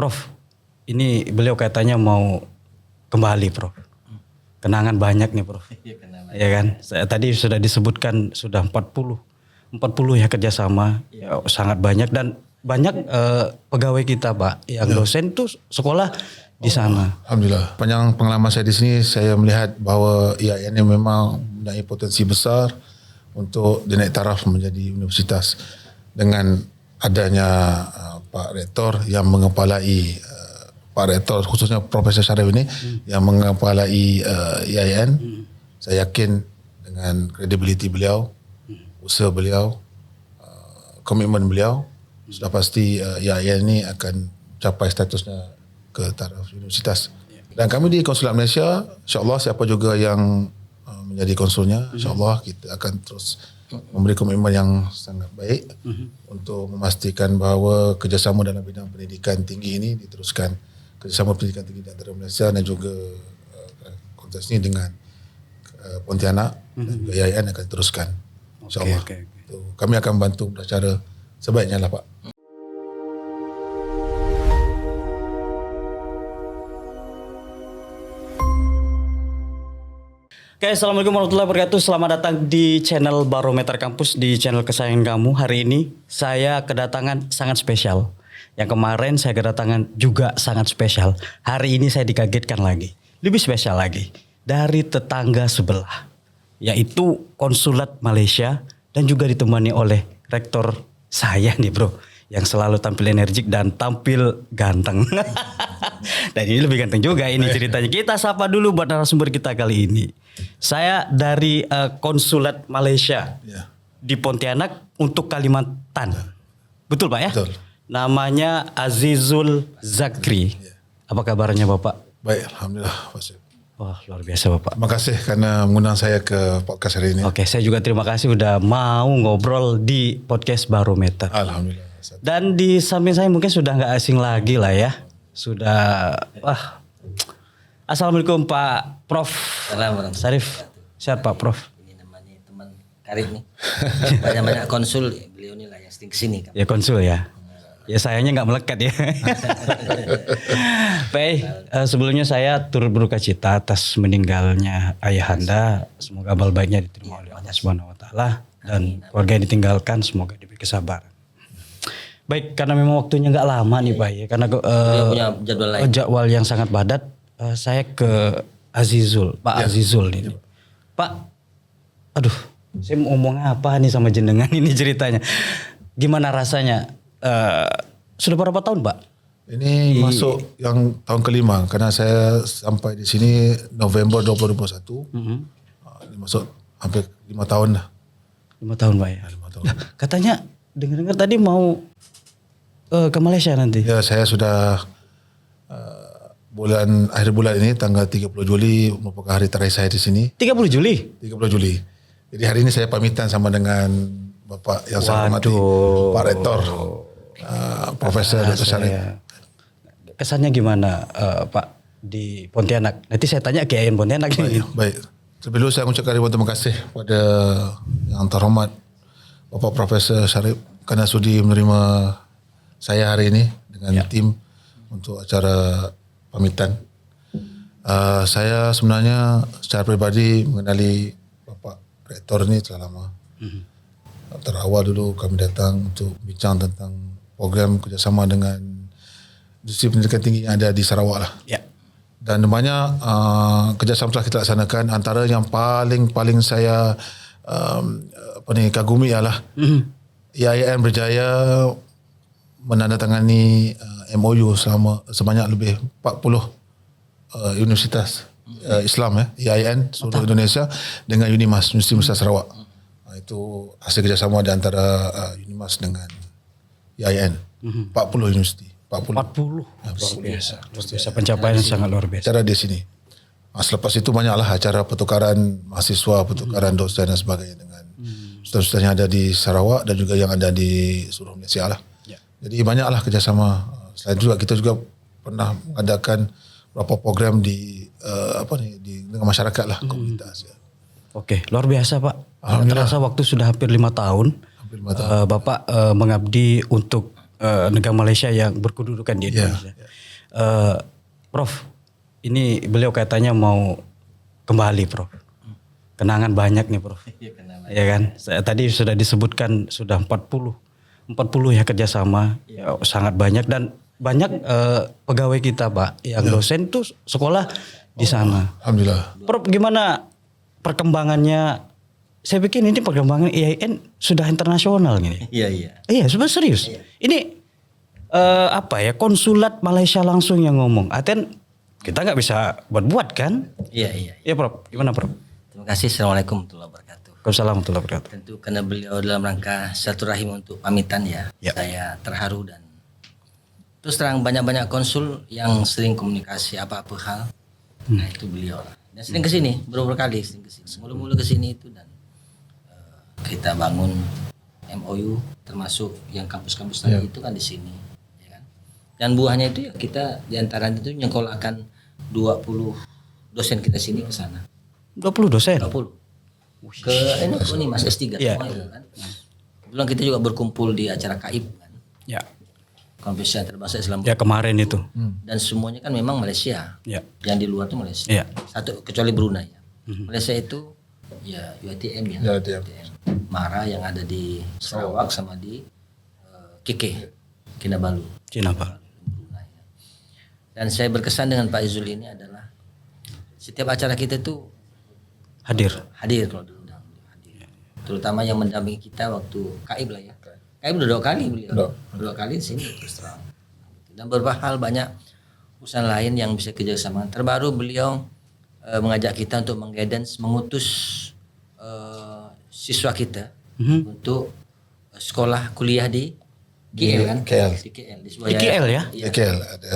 Prof, ini beliau katanya mau kembali, Prof. Kenangan banyak nih, Prof. Iya kan? Tadi sudah disebutkan sudah 40 ya kerjasama, ya, sangat banyak dan banyak pegawai kita, Pak, yang dosen tuh sekolah di sana. Alhamdulillah. Panjang pengalaman saya di sini, saya melihat bahawa IAIN ini memang mempunyai potensi besar untuk dinaik taraf menjadi universitas dengan adanya Pak Rektor yang mengepalai Pak Rektor khususnya Profesor Syarif ini yang mengepalai IAIN. Saya yakin dengan kredibiliti beliau, usaha beliau, komitmen beliau, sudah pasti IAIN ini akan capai statusnya ke taraf universitas. Dan kami di Konsulat Malaysia, insyaAllah siapa juga yang menjadi konsulnya, insyaAllah kita akan terus memberi komitmen yang sangat baik untuk memastikan bahawa kerjasama dalam bidang pendidikan tinggi ini diteruskan. Kerjasama pendidikan tinggi di antara Malaysia dan juga konteks ini dengan Pontianak dan juga IAIN akan diteruskan. InsyaAllah. Okay. Kami akan membantu secara sebaiknya lah, Pak. Oke, Assalamualaikum warahmatullahi wabarakatuh. Selamat datang di channel Barometer Kampus, di channel kesayangan kamu. Hari ini saya kedatangan sangat spesial. Yang kemarin saya kedatangan juga sangat spesial. Hari ini saya dikagetkan lagi. Lebih spesial lagi. Dari tetangga sebelah. Yaitu Konsulat Malaysia dan juga ditemani oleh rektor saya nih, bro. Yang selalu tampil energik dan tampil ganteng. Dan ini lebih ganteng juga ini ceritanya. Kita sapa dulu buat narasumber kita kali ini. Saya dari Konsulat Malaysia di Pontianak untuk Kalimantan. Betul, Pak ya? Betul. Namanya Azizul Zakri. Apa kabarnya Bapak? Baik, Alhamdulillah, Pak Syed. Wah, luar biasa Bapak. Terima kasih karena mengundang saya ke podcast hari ini. Oke, saya juga terima kasih udah mau ngobrol di podcast Barometer. Alhamdulillah. Dan di samping saya mungkin sudah nggak asing lagi lah ya. Sudah, Assalamualaikum Pak Prof. Assalamualaikum. Syarif, siapa Pak Prof? Ini namanya teman karib nih. Banyak-banyak konsul, beliau ini lah yang sering kesini kan. Ya konsul ya. Ya sayangnya nggak melekat ya. Baik, sebelumnya saya turut berduka cita atas meninggalnya ayahanda. Semoga amal baiknya diterima oleh Allah Subhanahu Wa Taala dan keluarga yang ditinggalkan semoga diberi kesabaran. Baik, karena memang waktunya nggak lama nih Pak ya, karena punya jadwal lain. Jadwal yang sangat padat. Saya ke Azizul, Pak Azizul ini. Pak, aduh, saya mau ngomong apa nih sama jenengan ini ceritanya. Gimana rasanya? Sudah berapa tahun Pak? Ini masuk yang tahun kelima karena saya sampai di sini November 2021. Ini masuk hampir 5 tahun dah. 5 tahun Pak ya? 5 tahun. Nah, katanya dengar-dengar tadi mau ke Malaysia nanti. Ya, saya sudah akhir bulan ini tanggal 30 Juli merupakan hari terakhir saya di sini. 30 Juli? 30 Juli. Jadi hari ini saya pamitan sama dengan Bapak yang saya hormati, Pak Rektor, Profesor Dr. Syarif. Kesannya gimana Pak di Pontianak? Nanti saya tanya ke IAIN Pontianak. Baik. Terlebih dulu saya mengucapkan ribuan terima kasih pada yang terhormat Bapak Profesor Syarif kerana sudi menerima saya hari ini dengan tim untuk acara pamitan. Saya sebenarnya secara peribadi mengenali Bapak Rektor ini telah lama. Terawal dulu kami datang untuk bincang tentang program kerjasama dengan industri pendidikan tinggi yang ada di Sarawak lah. Ya. Dan banyak kerjasama telah kita laksanakan. Antara yang paling saya kagumi ialah IAIN berjaya menandatangani MOU sebanyak lebih 40 universitas Islam IAIN seluruh Indonesia dengan UNIMAS, Universiti Malaysia Sarawak. Itu hasil kerjasama di antara UNIMAS dengan IAIN. 40 universiti. 40. Luar biasa. Pencapaian yang sangat luar biasa. Acara di sini. Selepas itu banyaklah acara pertukaran mahasiswa, pertukaran dosen dan sebagainya dengan ustaz-ustaz yang ada di Sarawak dan juga yang ada di seluruh Malaysia lah. Jadi banyaklah kerjasama. Selain juga kita juga pernah mengadakan beberapa program di dengan masyarakat lah, komunitas. Oke, luar biasa Pak. Terasa waktu sudah hampir 5 tahun. Bapak mengabdi untuk negara Malaysia yang berkedudukan di Indonesia. Prof, ini beliau katanya mau kembali, Prof. Kenangan banyak nih, Prof. Ya kan? Tadi sudah disebutkan sudah 40 ya kerjasama, ya, sangat banyak dan banyak pegawai kita, Pak, yang dosen tuh sekolah di sana. Alhamdulillah. Prof, gimana perkembangannya? Saya pikir ini perkembangan IAIN sudah internasional gini. Iya. Iya, sebenarnya serius. Ini konsulat Malaysia langsung yang ngomong. Artinya kita nggak bisa buat-buat kan? Iya. Iya, Prof. Gimana, Prof? Terima kasih. Assalamualaikum warahmatullahi wabarakatuh. Waalaikumsalam warahmatullahi wabarakatuh. Tentu karena beliau dalam rangka silaturahim untuk pamitan ya. Ya. Saya terharu dan terus terang banyak-banyak konsul yang sering komunikasi apa-apa hal. Nah itu beliau lah. Dan sering kesini, beberapa kali sering kesini. Mula-mula kesini itu dan kita bangun MOU termasuk yang kampus-kampus tadi itu kan di sini. Ya kan? Dan buahnya itu ya kita diantara itu nyekolahkan 20 dosen kita sini ke sana. 20 dosen? 20. Ke ini Mas S3 semua itu kan. Kebetulan kita juga berkumpul di acara KAIB kan. Ya. Konferensi Antarabangsa Islam. Ya kemarin itu. Dan semuanya kan memang Malaysia. Ya. Yang di luar itu Malaysia. Ya. Satu kecuali Brunei ya. Malaysia itu ya UiTM ya. UiTM. Mara yang ada di Sarawak sama di Kinabalu. Cina, Pak. Brunei, ya. Dan saya berkesan dengan Pak Izul ini adalah setiap acara kita itu Hadir. kalau diundang hadir. Terutama yang mendampingi kita waktu KAIB lah ya. KAIB udah 2 kali beliau. 2 kali di sini terus terang. Dan beberapa hal banyak urusan lain yang bisa kerjasama. Terbaru beliau mengajak kita untuk mengguidance, mengutus siswa kita untuk sekolah kuliah di KL kan? KL. Di KL. Di KL ya? KL ada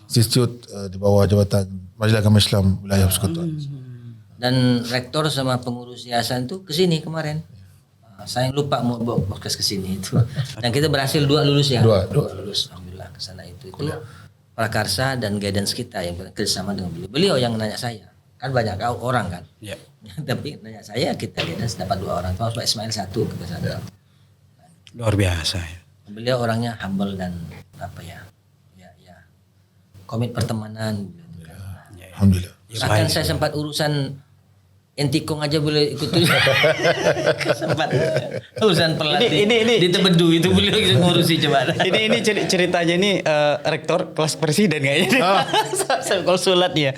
institut di bawah jabatan Majelis Agama Islam Wilayah Persekutuan. Dan rektor sama pengurus yayasan tuh kesini kemarin. Saya lupa mau bawa podcast kesini itu. Dan kita berhasil 2 lulus ya. 2 lulus. Alhamdulillah kesana itu. Itu prakarsa dan guidance kita yang kerjasama dengan beliau. Beliau yang nanya saya. Kan banyak orang kan. Ya. Tapi nanya saya kita guidance dapat 2 orang. Pak Ismail 1 ke sana. Luar biasa ya. Beliau orangnya humble dan ya komit pertemanan. Alhamdulillah. Bahkan saya sempat urusan Entikong aja boleh ikut tuh. Sempat urusan pelatih. Ini di Tebedu itu beliau ngurusi coba. Ini ceritanya ini rektor kelas presiden kayaknya. Konsulat ya.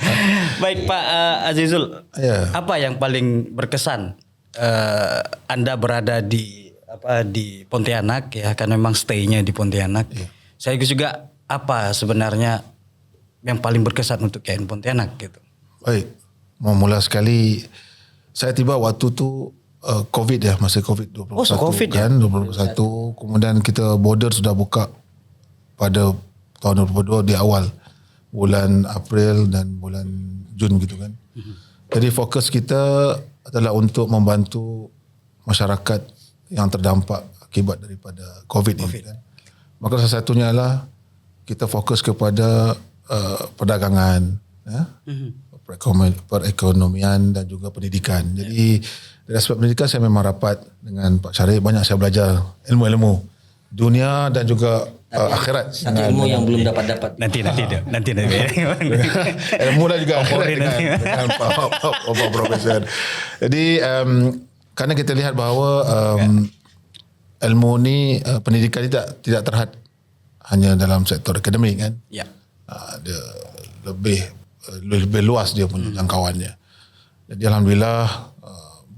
Baik Pak Azizul. Apa yang paling berkesan Anda berada di Pontianak ya, kan memang stay-nya di Pontianak. Saya juga apa sebenarnya yang paling berkesan untuk KAIN Pontianak gitu. Baik. Mula sekali saya tiba waktu tu COVID ya, masa COVID 2021 COVID kan, 2021. Kemudian kita border sudah buka pada tahun 2022 di awal bulan April dan bulan Jun gitu kan. Jadi fokus kita adalah untuk membantu masyarakat yang terdampak akibat daripada COVID ini kan. Maka salah satunya adalah kita fokus kepada perdagangan ya. Perekonomian dan juga pendidikan. Jadi dari aspek pendidikan saya memang rapat dengan Pak Syarif, banyak saya belajar ilmu-ilmu dunia dan juga akhirat. Satu ilmu yang belum dapat. Nanti. Ilmu dan juga akhirat dengan Pak Profesor. Jadi karena kita lihat bahawa ilmu ni pendidikan tidak terhad hanya dalam sektor akademik kan. Ya. Dia lebih luas dia punya jangkauannya. Jadi alhamdulillah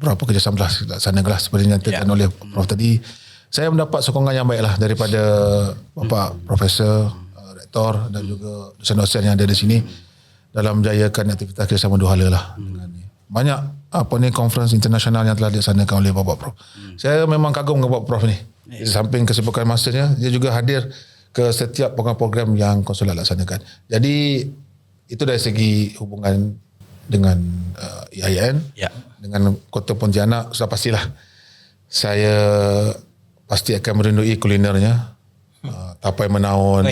berapa kerjasama telah dilaksanakan seperti yang dinyatakan oleh Prof tadi. Saya mendapat sokongan yang baiklah daripada Bapak Profesor, Rektor dan juga dosen-dosen yang ada di sini dalam menjayakan aktivitas kerjasama dua hala lah. Banyak konferensi internasional yang telah dilaksanakan oleh Bapak Prof. Saya memang kagum dengan Bapak Prof ni. Di samping kesibukan masanya, dia juga hadir ke setiap program-program yang konsulat laksanakan. Jadi itu dari segi hubungan dengan IAIN, dengan Kota Pontianak, sudah pastilah saya pasti akan merindui kulinernya. Tapai menaun,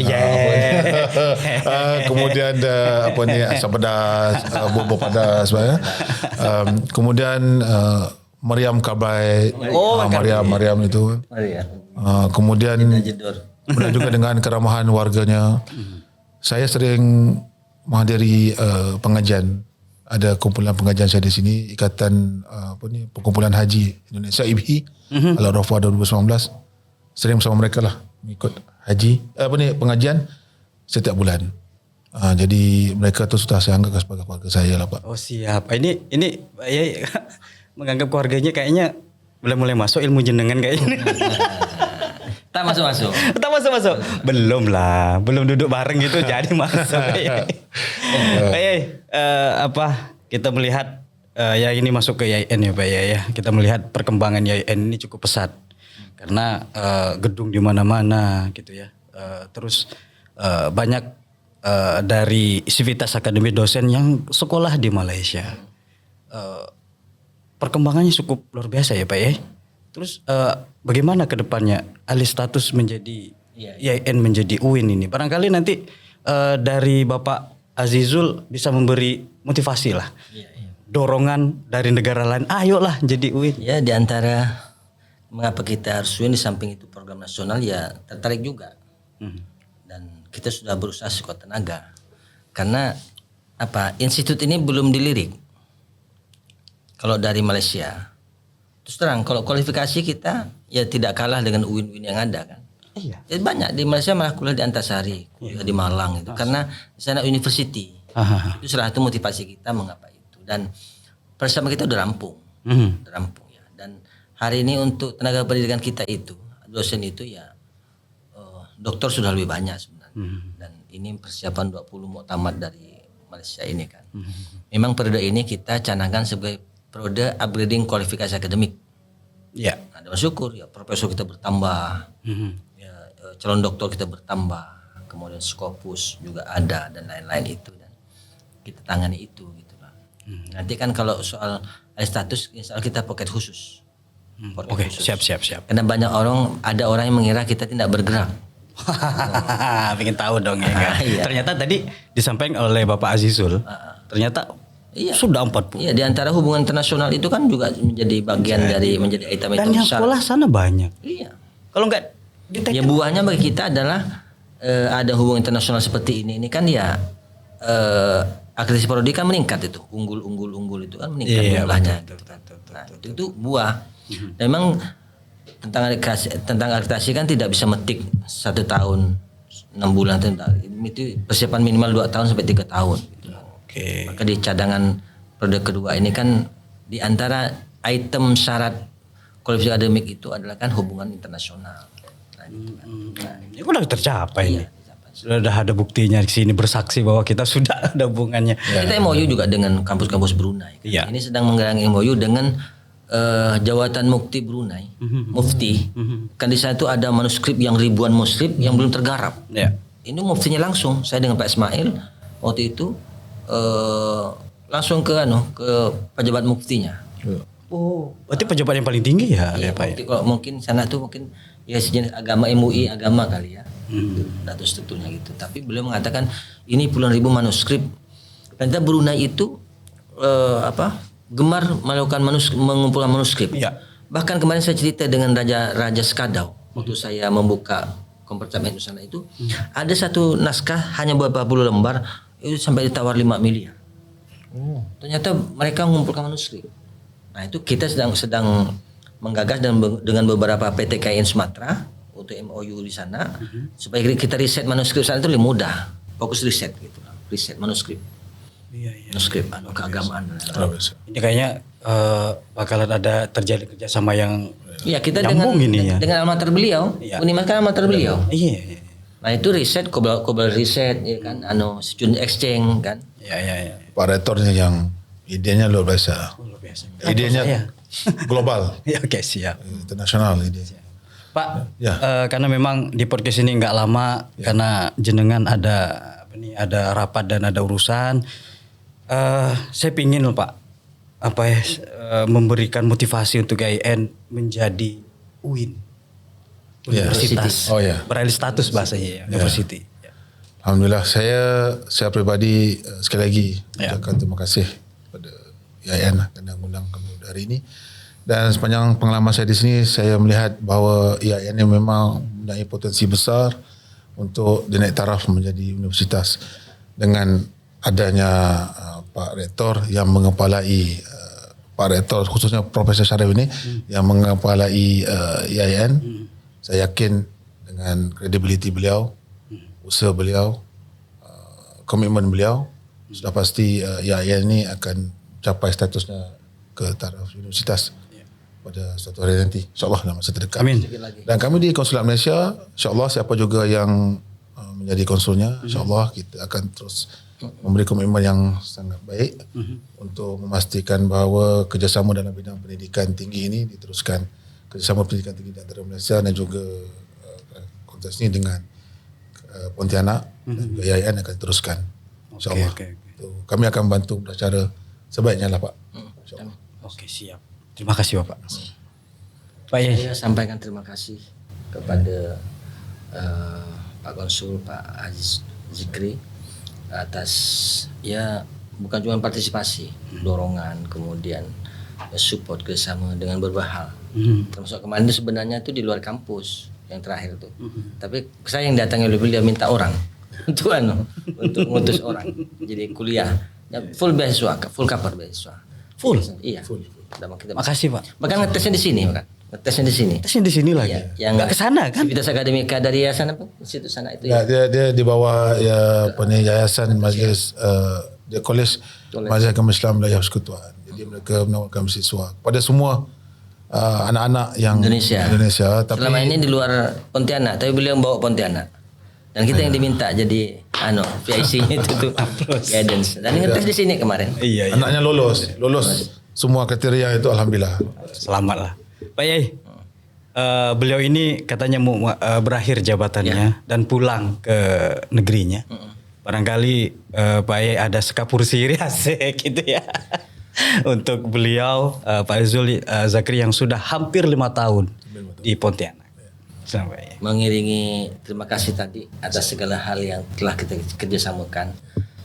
kemudian asam pedas, bubur pedas, kemudian Mariam Kabai, Mariam itu. Mari ya. Kemudian Jedor. pernah juga dengan keramahan warganya. Saya sering menghadiri pengajian. Ada kumpulan pengajian saya di sini, Ikatan Perkumpulan Haji Indonesia IBHI, Al-Arafah 2019. Sering bersama mereka lah mengikut haji pengajian setiap bulan. Jadi mereka tu sudah saya anggap sebagai keluarga saya lah Pak. Oh siap. Ini ya, menganggap keluarganya kayaknya mulai masuk ilmu jenengan kayaknya. Tak masuk. Tak masuk. Belum lah. Belum duduk bareng gitu jadi masuk. Kita melihat ya ini masuk ke YIN ya Pak ya. Kita melihat perkembangan YIN ini cukup pesat. Karena gedung di mana-mana gitu ya. Terus banyak dari sivitas akademi dosen yang sekolah di Malaysia. Perkembangannya cukup luar biasa ya Pak ya. Terus bagaimana ke depannya alih status menjadi YIN menjadi UIN ini? Barangkali nanti dari Bapak Azizul bisa memberi motivasi lah. Dorongan dari negara lain, ayolah jadi UIN. Ya, di antara mengapa kita harus UIN di samping itu program nasional ya tertarik juga. Dan kita sudah berusaha sekuat tenaga. Karena institut ini belum dilirik. Kalau dari Malaysia, terus terang kalau kualifikasi kita ya tidak kalah dengan UIN yang ada kan. Iya. Jadi banyak di Malaysia malah kuliah di Antasari, kuliah di Malang itu karena di sana university. Itu salah satu motivasi kita mengapa itu. Dan persiapan kita udah rampung, ya. Dan hari ini untuk tenaga pendidikan kita itu dosen itu ya doktor sudah lebih banyak sebenarnya. Dan ini persiapan 20 muktamad dari Malaysia ini kan. Memang periode ini kita canangkan sebagai periode upgrading kualifikasi akademik. Ya. Ada bersyukur ya profesor kita bertambah, ya, calon doktor kita bertambah, kemudian Scopus juga ada dan lain-lain itu dan kita tangani itu gitu lah. Nanti kan kalau soal status insya Allah kita pocket khusus. Oke, siap. Karena ada orang yang mengira kita tidak bergerak. Pengen tahu dong ya kan. Iya. Ternyata tadi disampaikan oleh Bapak Azizul. Ternyata sudah 40. Iya, di antara hubungan internasional itu kan juga menjadi bagian dari menjadi item-item Dan yang besar. sekolah sana banyak. Iya. Kalau enggak Ya buahnya bagi kita adalah ada hubungan internasional seperti ini kan ya akreditasi prodi kan meningkat itu unggul itu kan meningkat jumlahnya. Nah, itu buah. Memang tentang akreditasi kan tidak bisa metik 1 tahun 6 bulan itu persiapan minimal 2 tahun sampai 3 tahun. Gitu. Oke. Maka di cadangan periode kedua ini kan di antara item syarat kualifikasi akademik itu adalah kan hubungan internasional. Ini udah tercapai nih. Sudah ada buktinya di sini bersaksi bahwa kita sudah ada hubungannya. Kita MOU juga dengan kampus-kampus Brunei. Iya. Ini sedang menggalang MOU dengan Jawatan Mufti Brunei. Mufti. Kan di sana itu ada manuskrip yang ribuan manuskrip yang belum tergarap. Ya. Ini muftinya langsung. Saya dengan Pak Ismail waktu itu langsung ke pejabat muftinya. Oh, berarti pejabat yang paling tinggi ya, Iya, Pak. kalau mungkin sana tuh mungkin ya sejenis agama MUI agama kali ya. Atau strukturnya gitu. Tapi beliau mengatakan ini puluhan ribu manuskrip. Ternyata Brunei itu gemar melakukan mengumpulkan manuskrip. Iya. Bahkan kemarin saya cerita dengan Raja Skadau waktu saya membuka kompartemen di sana itu ada satu naskah hanya beberapa puluh lembar itu sampai ditawar 5 miliar. Ternyata mereka mengumpulkan manuskrip. Nah itu kita sedang menggagas dengan beberapa PT KIN Sumatera untuk MOU di sana supaya kita riset manuskrip sana itu lebih mudah, fokus riset gitu, riset manuskrip. Iya. Manuskrip keagamaan. Ini kayaknya bakalan ada terjadi kerjasama yang Iya kita nyambung ini ya. dengan almater beliau, Iya. Unimas kan almater beliau. Iya. Nah itu riset, kobal riset, ya kan, student exchange kan. Iya. Pak Rektornya yang idenya luar biasa. Luar biasa. Idenya global, Ya, oke, siap. internasional idenya. Pak, Ya. karena memang di podcast ini nggak lama karena jenengan ada rapat dan ada urusan. Saya pingin loh Pak, memberikan motivasi untuk IAIN menjadi UIN, universitas, Oh ya. beralih status bahasanya ya, university. Alhamdulillah saya pribadi sekali lagi ucapkan terima kasih pada IAIN karena mengundang kami hari ini Dan sepanjang pengalaman saya di sini, saya melihat bahawa IAIN ini memang mempunyai potensi besar untuk dinaik taraf menjadi universitas dengan adanya Pak Rektor yang mengepalai Pak Rektor khususnya Profesor Syarif ini yang mengepalai IAIN. Saya yakin dengan kredibiliti beliau, usaha beliau, komitmen beliau, sudah pasti IAIN ini akan capai statusnya ke taraf universitas pada suatu hari nanti, insyaAllah dalam masa terdekat. Amin. Dan kami di Konsulat Malaysia, insyaAllah siapa juga yang menjadi konsulnya, insyaAllah kita akan terus memberi komitmen yang sangat baik untuk memastikan bahawa kerjasama dalam bidang pendidikan tinggi ini diteruskan. Kerjasama pendidikan tinggi di antara Malaysia dan juga konteks ini dengan Pontianak dan juga IAIN akan diteruskan. InsyaAllah. Kami akan membantu secara sebaiknya lah Pak. InsyaAllah. Oke, siap. Terima kasih Bapak. Pak Yai. Saya sampaikan terima kasih kepada Pak Konsul Pak Aziz Zikri atas ya bukan cuma partisipasi, dorongan, kemudian support kerjasama dengan berbagai hal. Termasuk kemarin itu sebenarnya itu di luar kampus yang terakhir tuh. Tapi saya yang datang oleh beliau minta orang untuk untuk ngutus orang jadi kuliah. Ya, full beasiswa, full cover beasiswa. Full? Iya. Kita Makasih Pak. bahkan ngetesnya di sini, bahkan ngetesnya di sini. Tesnya di sini lagi. Iya, yang nggak kesana kan? Sivitas Akademika dari yayasan apa? Situ sana itu Ya, ya. dia di bawah yayasan Majlis dia Kolej Majlis Agama Islam Wilayah Persekutuan. Jadi mereka menawarkan beasiswa kepada semua anak-anak yang Indonesia. Tapi Selama ini di luar Pontianak, tapi beliau bawa Pontianak. Dan kita yang diminta jadi PIC-nya itu tuh guidance. Dan ngetes di sini kemarin. Iya. anaknya lolos semua kriteria itu, alhamdulillah. Selamat lah. Pak Yai, beliau ini katanya mau berakhir jabatannya dan pulang ke negerinya. Barangkali Pak Yai ada sekapur siri asik gitu ya. Untuk beliau Pak Zul Zakri yang sudah hampir 5 tahun di Pontianak. Sampai. Mengiringi terima kasih tadi atas segala hal yang telah kita kerjasamakan.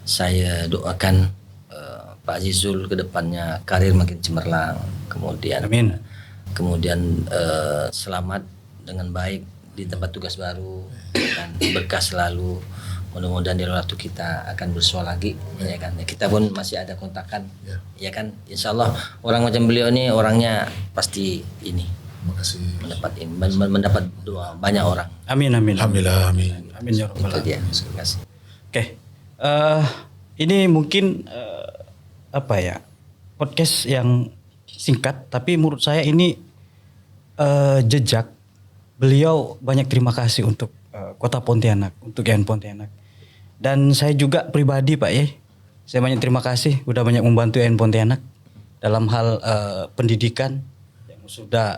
Saya doakan Pak Azizul ke depannya karir makin cemerlang, kemudian Amin. Kemudian selamat dengan baik di tempat tugas baru dan berkah selalu. Mudah-mudahan di waktu kita akan bersua lagi, ya kan. Kita pun masih ada kontakan, ya kan. Insyaallah orang macam beliau ini orangnya pasti ini Terima kasih. mendapat doa banyak orang. Amin. Alhamdulillah, amin. Amin ya rabbal Itu alamin. dia. Terima kasih. Oke. Ini mungkin apa ya? Podcast yang singkat tapi menurut saya ini jejak beliau banyak terima kasih untuk Kota Pontianak, untuk IAIN Pontianak. Dan saya juga pribadi Pak ya, saya banyak terima kasih udah banyak membantu IAIN Pontianak dalam hal pendidikan yang sudah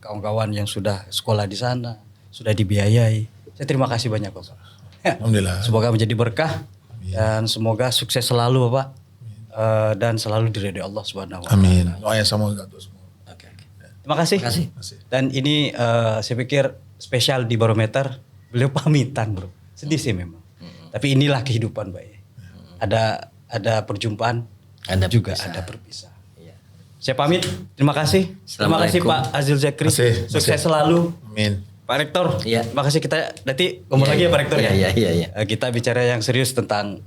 kawan-kawan yang sudah sekolah di sana, sudah dibiayai. Saya terima kasih banyak Bapak. Alhamdulillah. Semoga menjadi berkah dan semoga sukses selalu Bapak. Dan selalu diridhoi Allah Subhanahu wa taala. Amin. Doa yang sama untuk semua. Oke. Terima kasih. Terima kasih. Dan ini saya pikir spesial di Barometer. Beliau pamitan bro. Sedih sih memang. Tapi inilah kehidupan Pak ya. Ada perjumpaan, Ada juga perpisahan. ada perpisahan. Iya. Saya pamit. Terima kasih. Terima kasih Assalamualaikum. Pak Azil Zakri. Terima kasih. Sukses selalu. Amin. Pak Rektor. Iya. Terima kasih, kita nanti ngomong lagi ya Pak Rektor ya. Iya. Kita bicara yang serius tentang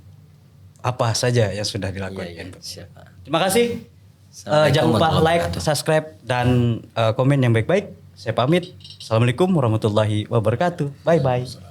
apa saja yang sudah dilakukan. Iya. Siapa? Terima kasih. Assalamualaikum Jangan lupa warahmatullahi like, wabarakatuh. subscribe, dan komen yang baik-baik. Saya pamit. Assalamualaikum warahmatullahi wabarakatuh. Bye-bye.